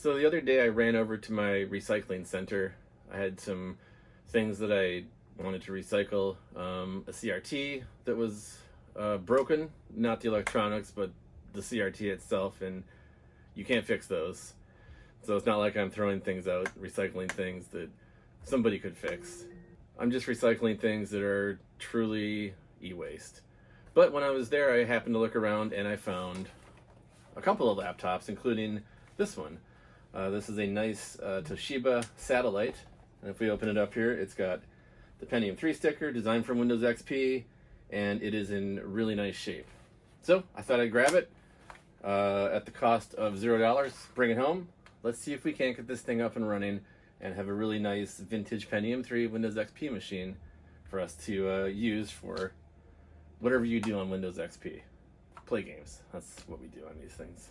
So the other day I ran over to my recycling center. I had some things that I wanted to recycle. A CRT that was broken, not the electronics, but the CRT itself, and you can't fix those. So it's not like I'm throwing things out, recycling things that somebody could fix. I'm just recycling things that are truly e-waste. But when I was there, I happened to look around and I found a couple of laptops, including this one. This is a nice Toshiba Satellite, and if we open it up here, it's got the Pentium III sticker, designed for Windows XP, and it is in really nice shape. So I thought I'd grab it at the cost of $0, bring it home. Let's see if we can't get this thing up and running and have a really nice vintage Pentium III Windows XP machine for us to use for whatever you do on Windows XP. Play games. That's what we do on these things.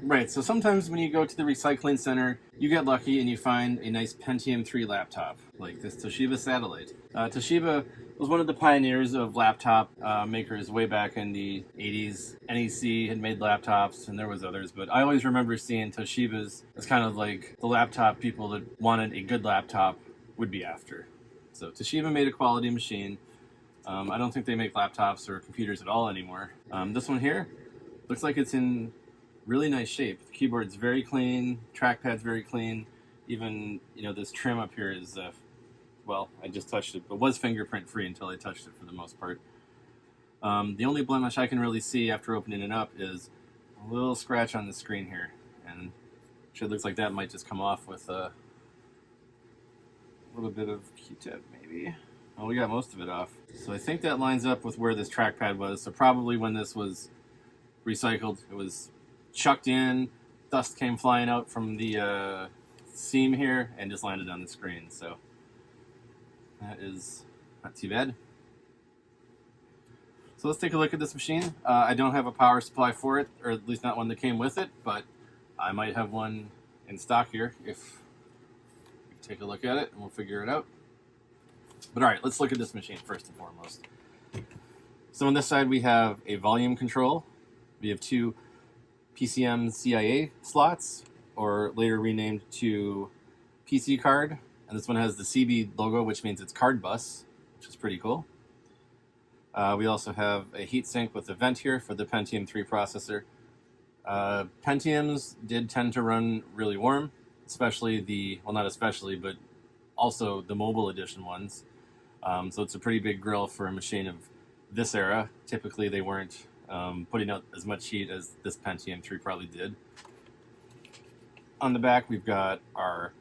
Right, so sometimes when you go to the recycling center, you get lucky and you find a nice Pentium III laptop, like this Toshiba Satellite. Toshiba was one of the pioneers of laptop makers way back in the 80s. NEC had made laptops, and there was others, but I always remember seeing Toshibas as kind of like the laptop people that wanted a good laptop would be after. So Toshiba made a quality machine. I don't think they make laptops or computers at all anymore. This one here looks like it's in really nice shape. The keyboard's very clean, trackpad's very clean. Even, this trim up here is, well, I just touched it, but was fingerprint free until I touched it for the most part. The only blemish I can really see after opening it up is a little scratch on the screen here, and it looks like that might just come off with a little bit of Q-tip maybe. Well, we got most of it off. So I think that lines up with where this trackpad was. So probably when this was recycled, it was chucked in, dust came flying out from the seam here and just landed on the screen. So that is not too bad. So let's take a look at this machine. I don't have a power supply for it, or at least not one that came with it, but I might have one in stock here if we take a look at it and we'll figure it out. But all right, let's look at this machine first and foremost. So on this side we have a volume control. We have two PCM CIA slots, or later renamed to PC card, and this one has the CB logo, which means it's card bus, which is pretty cool. We also have a heatsink with a vent here for the Pentium III processor. Pentiums did tend to run really warm, especially not especially, but also the mobile edition ones. So it's a pretty big grill for a machine of this era. Typically they weren't putting out as much heat as this Pentium III probably did. On the back, we've got our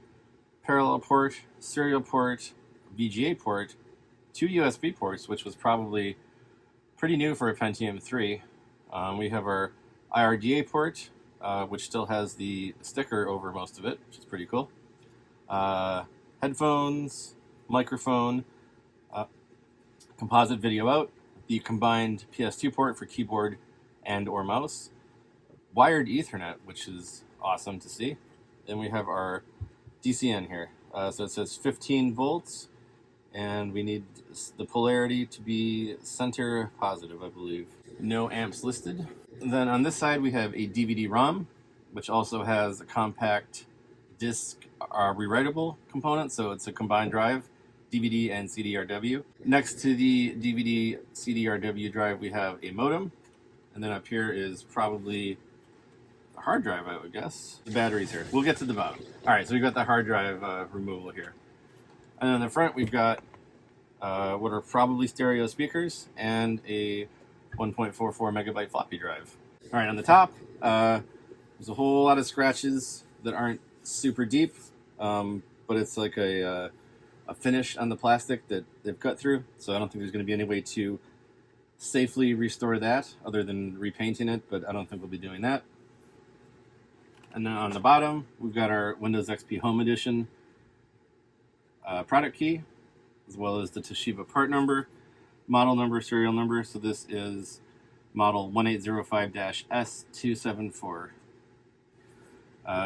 parallel port, serial port, VGA port, two USB ports, which was probably pretty new for a Pentium III. We have our IRDA port, which still has the sticker over most of it, which is pretty cool. Headphones, microphone, composite video out, the combined PS2 port for keyboard and or mouse, wired Ethernet, which is awesome to see. Then we have our DCN here. So it says 15 volts, and we need the polarity to be center positive, I believe. No amps listed. And then on this side we have a DVD-ROM, which also has a compact disc rewritable component, so it's a combined drive. DVD and CDRW. Next to the DVD CDRW drive we have a modem, and then up here is probably a hard drive, I would guess. The batteries here. We'll get to the bottom. Alright, so we've got the hard drive removal here. And then in the front we've got what are probably stereo speakers and a 1.44 megabyte floppy drive. Alright, on the top there's a whole lot of scratches that aren't super deep, but it's like a finish on the plastic that they've cut through, so I don't think there's going to be any way to safely restore that other than repainting it, but I don't think we'll be doing that. And then on the bottom we've got our Windows XP Home Edition product key, as well as the Toshiba part number, model number, serial number. So this is model 1805-S274.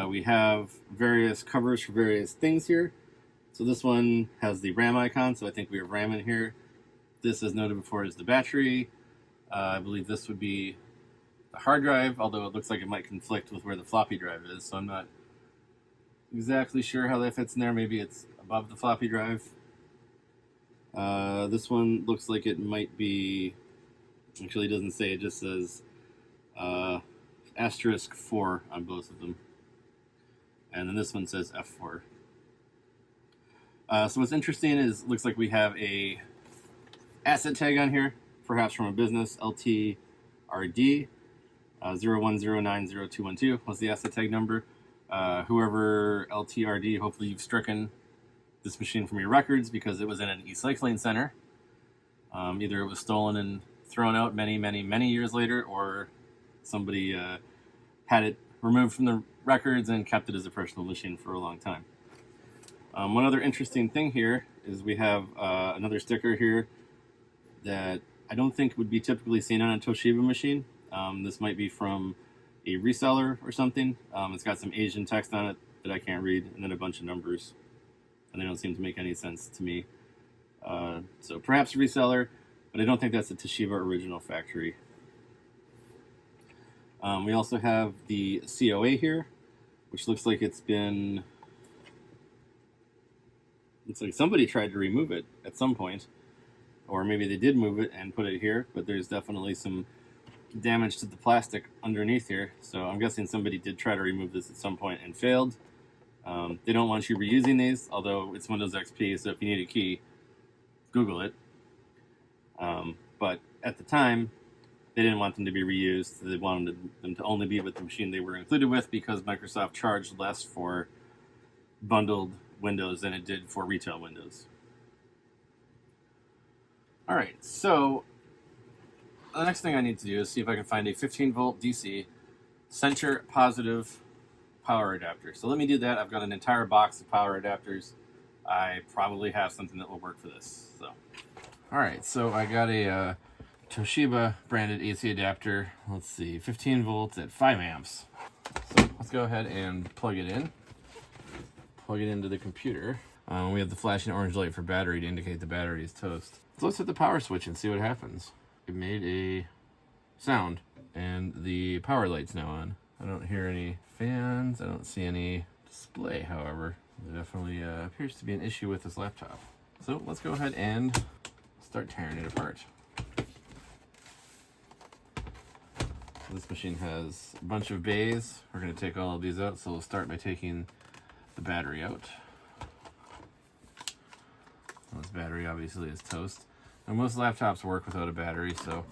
We have various covers for various things here. So this one has the RAM icon, so I think we have RAM in here. This, as noted before, is the battery. I believe this would be the hard drive, although it looks like it might conflict with where the floppy drive is, so I'm not exactly sure how that fits in there. Maybe it's above the floppy drive. This one looks like it might be, actually it doesn't say, it just says asterisk 4 on both of them. And then this one says F4. So what's interesting is, looks like we have a asset tag on here, perhaps from a business, LTRD 01090212 was the asset tag number. Whoever LTRD, hopefully you've stricken this machine from your records because it was in an e-cycling center. Either it was stolen and thrown out many years later, or somebody had it removed from the records and kept it as a personal machine for a long time. One other interesting thing here is we have another sticker here that I don't think would be typically seen on a Toshiba machine. This might be from a reseller or something. It's got some Asian text on it that I can't read, and then a bunch of numbers, and they don't seem to make any sense to me. So perhaps a reseller, but I don't think that's a Toshiba original factory. We also have the COA here, which looks like it's been... Looks like somebody tried to remove it at some point, or maybe they did move it and put it here, but there's definitely some damage to the plastic underneath here, so I'm guessing somebody did try to remove this at some point and failed. They don't want you reusing these, although it's Windows XP, so if you need a key, Google it. But at the time, they didn't want them to be reused. They wanted them to only be with the machine they were included with, because Microsoft charged less for bundled Windows than it did for retail Windows. Alright, so the next thing I need to do is see if I can find a 15-volt DC center positive power adapter. So let me do that. I've got an entire box of power adapters. I probably have something that will work for this. So, alright, so I got a Toshiba branded AC adapter. Let's see, 15 volts at 5 amps. So let's go ahead and plug it in. Plug it into the computer. We have the flashing orange light for battery to indicate the battery is toast. So let's hit the power switch and see what happens. It made a sound, and the power light's now on. I don't hear any fans. I don't see any display, however. There definitely appears to be an issue with this laptop. So let's go ahead and start tearing it apart. This machine has a bunch of bays. We're going to take all of these out, so we'll start by taking the battery out. This battery obviously is toast. And most laptops work without a battery, so,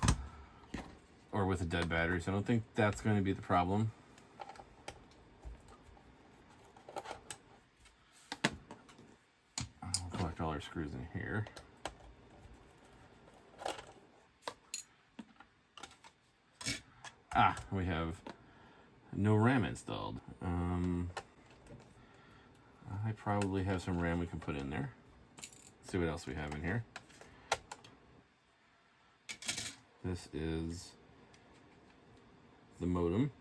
or with a dead battery, so I don't think that's going to be the problem. We'll collect all our screws in here. We have no RAM installed. I probably have some RAM we can put in there. Let's see what else we have in here. This is the modem.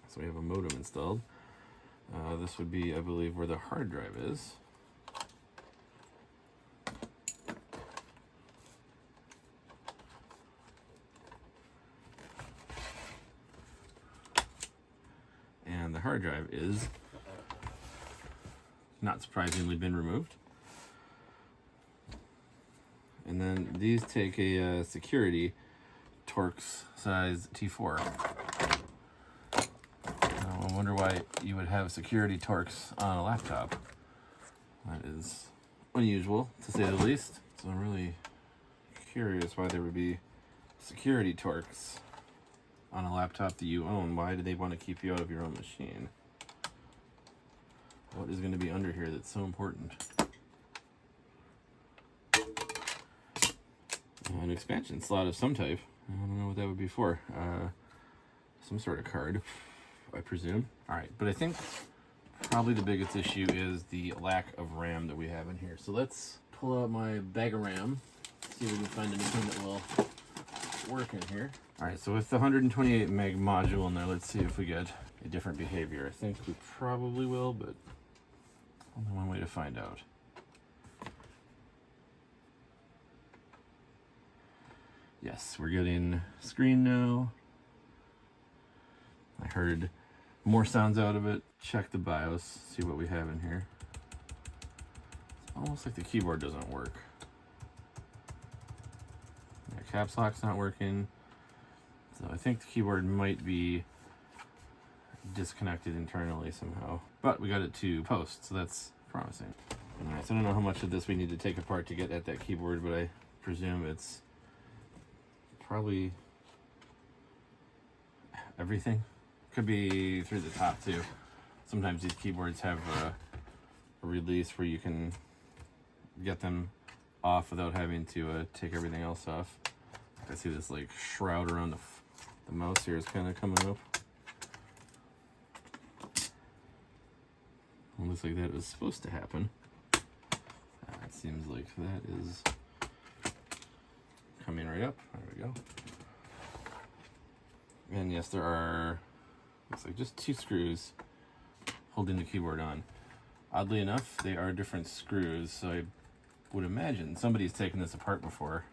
So we have a modem installed. This would be, I believe, where the hard drive is. And the hard drive is, not surprisingly, been removed. And then these take a security Torx size T4. I wonder why you would have security Torx on a laptop. That is unusual, to say the least. So I'm really curious why there would be security Torx on a laptop that you own. Why do they want to keep you out of your own machine? What is going to be under here that's so important? An expansion slot of some type. I don't know what that would be for. Some sort of card, I presume. Alright, but I think probably the biggest issue is the lack of RAM that we have in here. So let's pull out my bag of RAM, see if we can find anything that will work in here. All right, so with the 128 meg module in there, let's see if we get a different behavior. I think we probably will, but only one way to find out. Yes, we're getting screen now. I heard more sounds out of it. Check the BIOS, see what we have in here. It's almost like the keyboard doesn't work. Yeah, caps lock's not working. So I think the keyboard might be disconnected internally somehow. But we got it to post, so that's promising. Alright, so I don't know how much of this we need to take apart to get at that keyboard, but I presume it's probably everything. Could be through the top too. Sometimes these keyboards have a release where you can get them off without having to take everything else off. I see this like shroud around the mouse here is kind of coming up. It looks like that was supposed to happen. It seems like that is coming right up. There we go. And yes, there are, looks like just 2 screws holding the keyboard on. Oddly enough, they are different screws, so I would imagine somebody's taken this apart before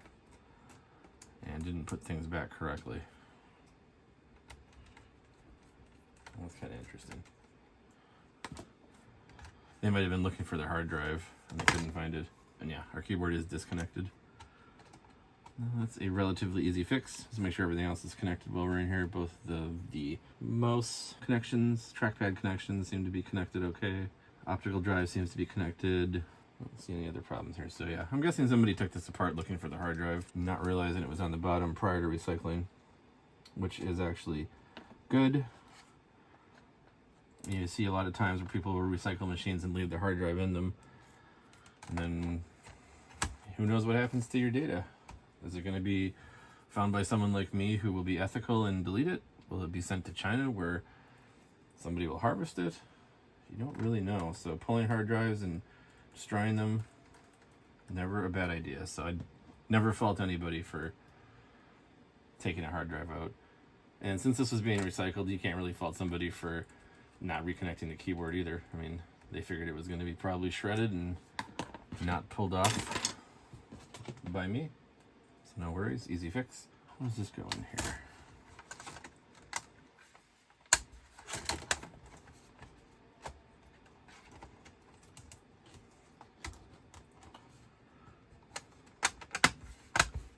and didn't put things back correctly. That's kind of interesting. They might have been looking for their hard drive and they couldn't find it. And yeah, our keyboard is disconnected. That's a relatively easy fix. Just make sure everything else is connected while we're in here. Both the mouse connections, trackpad connections seem to be connected okay. Optical drive seems to be connected. I don't see any other problems here. So yeah, I'm guessing somebody took this apart looking for the hard drive, not realizing it was on the bottom prior to recycling, which is actually good. You see a lot of times where people will recycle machines and leave their hard drive in them, and then who knows what happens to your data. Is it going to be found by someone like me who will be ethical and delete it? Will it be sent to China where somebody will harvest it? You don't really know. So pulling hard drives and destroying them, never a bad idea. So I'd never fault anybody for taking a hard drive out. And since this was being recycled, you can't really fault somebody for not reconnecting the keyboard either. I mean, they figured it was going to be probably shredded and not pulled off by me. So no worries, easy fix. How does this go in here?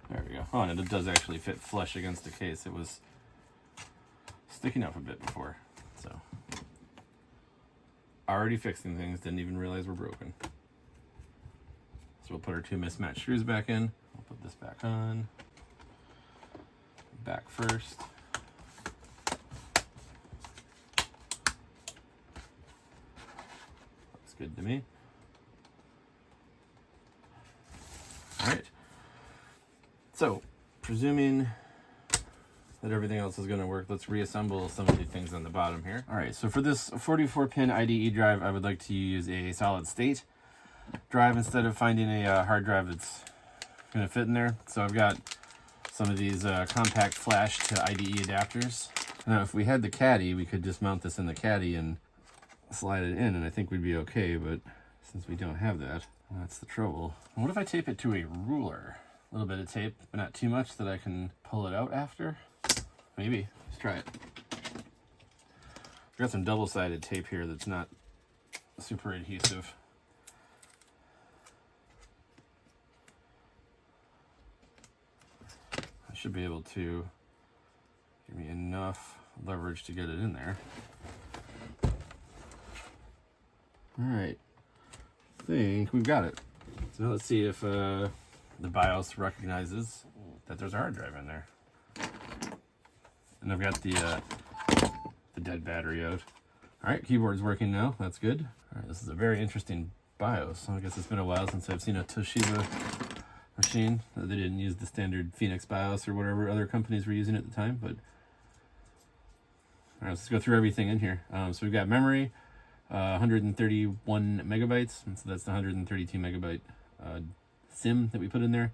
There we go. Oh, and it does actually fit flush against the case. It was sticking up a bit before, so already fixing things, didn't even realize we're broken. So we'll put our 2 mismatched screws back in. I'll put this back on. Back first. Looks good to me. All right. So, presuming that everything else is going to work, let's reassemble some of the things on the bottom here. All right, so for this 44-pin IDE drive, I would like to use a solid state drive instead of finding a hard drive that's going to fit in there. So I've got some of these compact flash to IDE adapters. Now, if we had the caddy, we could just mount this in the caddy and slide it in, and I think we'd be okay, but since we don't have that, that's the trouble. And what if I tape it to a ruler? A little bit of tape, but not too much that I can pull it out after? Maybe. Let's try it. I've got some double-sided tape here that's not super adhesive. I should be able to give me enough leverage to get it in there. All right. I think we've got it. So now let's see if the BIOS recognizes that there's a hard drive in there. And I've got the dead battery out. All right, keyboard's working now. That's good. All right, this is a very interesting BIOS. I guess it's been a while since I've seen a Toshiba machine. They didn't use the standard Phoenix BIOS or whatever other companies were using at the time. But all right, let's go through everything in here. So we've got memory, 131 megabytes. And so that's the 132 megabyte SIM that we put in there.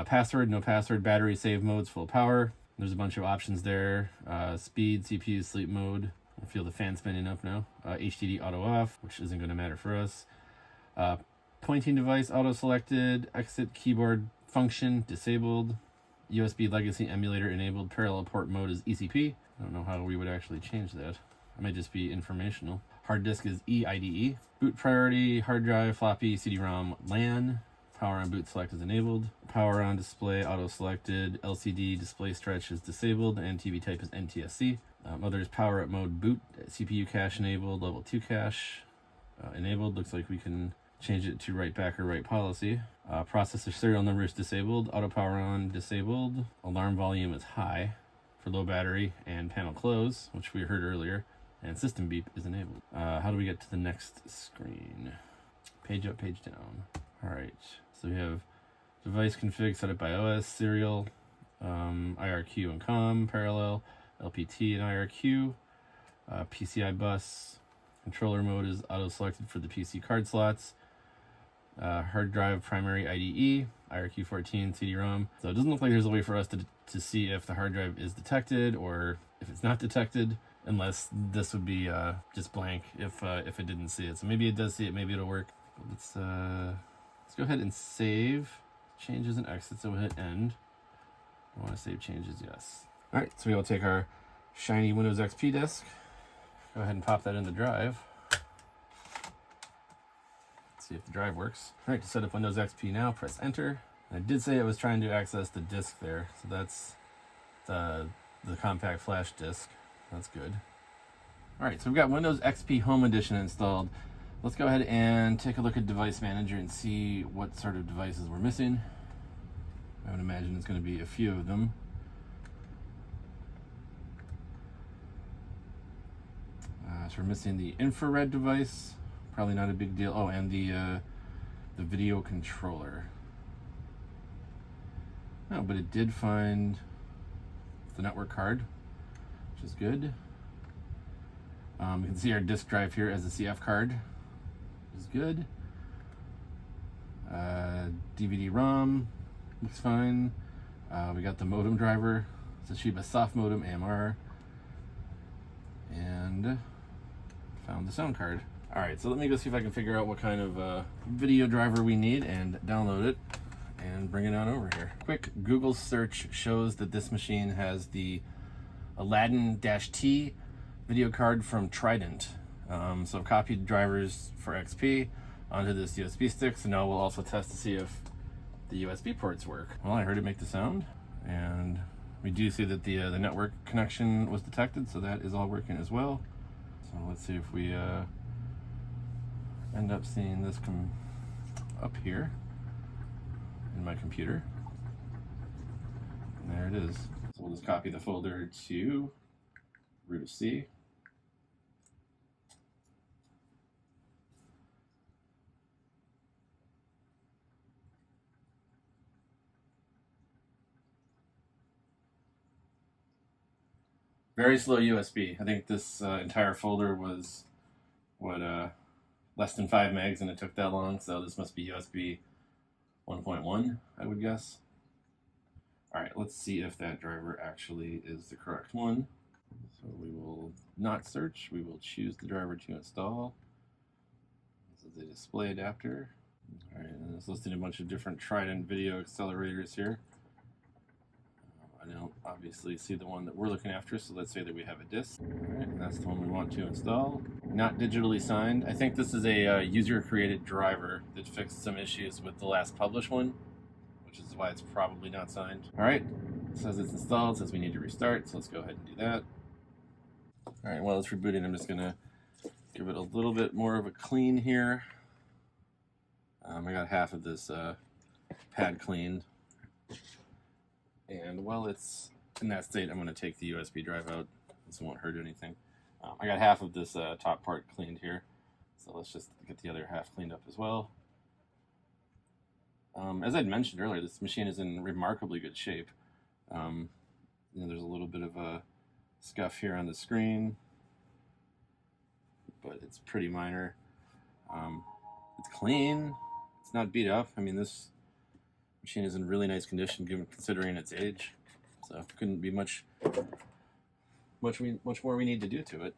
Password, no password, battery, save modes, full power. There's a bunch of options there. Speed, CPU, sleep mode. I feel the fan spinning up now. HDD auto off, which isn't going to matter for us. Pointing device auto selected. Exit keyboard function disabled. USB legacy emulator enabled. Parallel port mode is ECP. I don't know how we would actually change that. It might just be informational. Hard disk is EIDE. Boot priority, hard drive, floppy, CD-ROM, LAN. Power on boot select is enabled. Power on display auto selected. LCD display stretch is disabled, and TV type is NTSC. Others power up mode boot. CPU cache enabled. Level 2 cache enabled. Looks like we can change it to write back or write policy. Processor serial number is disabled. Auto power on disabled. Alarm volume is high for low battery, and panel close, which we heard earlier. And system beep is enabled. How do we get to the next screen? Page up, page down. All right. So we have device config set up by OS, serial, IRQ and COM, parallel, LPT and IRQ, PCI bus, controller mode is auto selected for the PC card slots, hard drive primary IDE, IRQ14, CD-ROM. So it doesn't look like there's a way for us to see if the hard drive is detected or if it's not detected, unless this would be just blank if it didn't see it. So maybe it does see it, maybe it'll work. Let's go ahead and save changes and exit. So we'll hit end. I want to save changes, yes. All right, so we will take our shiny Windows XP disk. Go ahead and pop that in the drive. Let's see if the drive works. All right, to set up Windows XP now, press enter. And I did say I was trying to access the disk there, so that's the compact flash disk. That's good. All right, so we've got Windows XP Home Edition installed. Let's go ahead and take a look at Device Manager and see what sort of devices we're missing. I would imagine it's going to be a few of them. So we're missing the infrared device. Probably not a big deal. Oh, and the video controller. No, but it did find the network card, which is good. You can see our disk drive here as a CF card, which is good. DVD-ROM looks fine. We got the modem driver, Toshiba soft modem, AMR, and found the sound card. All right, so let me go see if I can figure out what kind of video driver we need and download it and bring it on over here. Quick Google search shows that this machine has the Aladdin-T video card from Trident. So I've copied drivers for XP onto this USB stick, so now we'll also test to see if the USB ports work. Well, I heard it make the sound, and we do see that the network connection was detected, so that is all working as well. So let's see if we end up seeing this come up here in my computer. And there it is. So we'll just copy the folder to root of C. Very slow USB. I think this entire folder was, less than 5 megs, and it took that long, so this must be USB 1.1, I would guess. All right, let's see if that driver actually is the correct one. So we will not search, we will choose the driver to install. This is the display adapter. All right, and it's listing a bunch of different Trident video accelerators here. I don't obviously see the one that we're looking after, so let's say that we have a disk. All right, and that's the one we want to install. Not digitally signed. I think this is a user-created driver that fixed some issues with the last published one, which is why it's probably not signed. All right, it says it's installed, it says we need to restart, so let's go ahead and do that. All right, while it's rebooting, I'm just gonna give it a little bit more of a clean here. I got half of this pad cleaned. And while it's in that state, I'm going to take the USB drive out, so it won't hurt anything. I got half of this top part cleaned here, so let's just get the other half cleaned up as well. As I'd mentioned earlier, this machine is in remarkably good shape. There's a little bit of a scuff here on the screen, but it's pretty minor. It's clean. It's not beat up. I mean, this machine is in really nice condition considering its age. So couldn't be much more we need to do to it.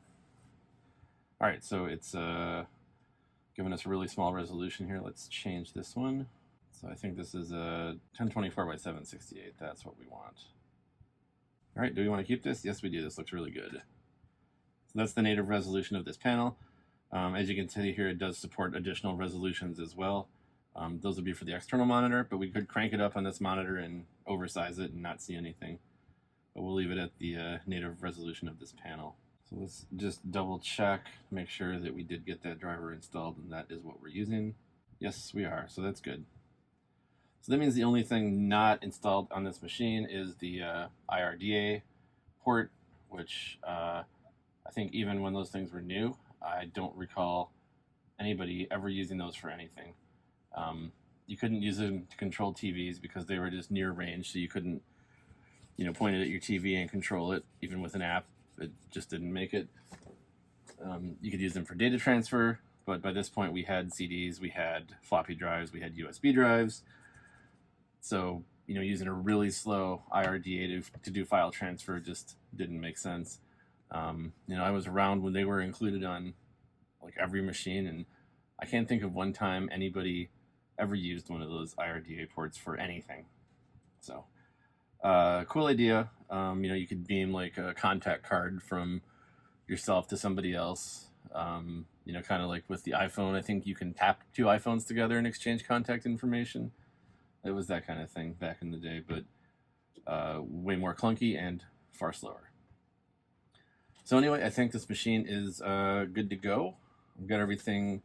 All right, so it's giving us a really small resolution here. Let's change this one. So I think this is a 1024 by 768. That's what we want. All right, do we want to keep this? Yes, we do. This looks really good. So that's the native resolution of this panel. As you can see here, it does support additional resolutions as well. Those would be for the external monitor, but we could crank it up on this monitor and oversize it and not see anything. But we'll leave it at the native resolution of this panel. So let's just double check, make sure that we did get that driver installed and that is what we're using. Yes, we are, so that's good. So that means the only thing not installed on this machine is the IRDA port, which I think even when those things were new, I don't recall anybody ever using those for anything. You couldn't use them to control TVs because they were just near range, so you couldn't, point it at your TV and control it, even with an app. It just didn't make it. You could use them for data transfer, but by this point we had CDs, we had floppy drives, we had USB drives. So, using a really slow IRDA to do file transfer just didn't make sense. I was around when they were included on like every machine, and I can't think of one time anybody ever used one of those IRDA ports for anything. So, cool idea. You could beam like a contact card from yourself to somebody else. Kind of like with the iPhone, I think you can tap two iPhones together and exchange contact information. It was that kind of thing back in the day, but way more clunky and far slower. So anyway, I think this machine is good to go. We've got everything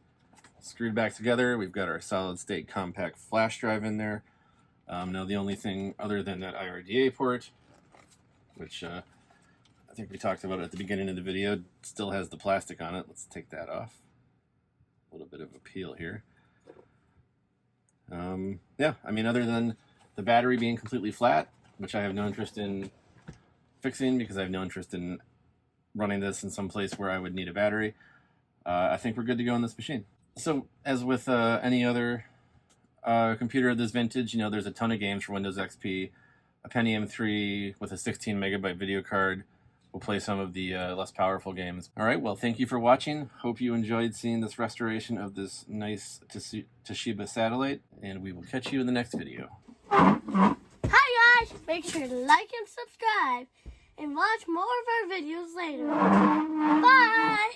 screwed back together. We've got our solid state compact flash drive in there. Now the only thing other than that IRDA port, which I think we talked about at the beginning of the video, still has the plastic on it. Let's take that off. A little bit of a peel here. Other than the battery being completely flat, which I have no interest in fixing because I have no interest in running this in some place where I would need a battery, I think we're good to go on this machine. So as with any other computer of this vintage, there's a ton of games for Windows XP. A Pentium III with a 16 megabyte video card will play some of the less powerful games. All right, well, thank you for watching. Hope you enjoyed seeing this restoration of this nice Toshiba Satellite, and we will catch you in the next video. Hi guys, make sure to like and subscribe, and watch more of our videos later. Bye!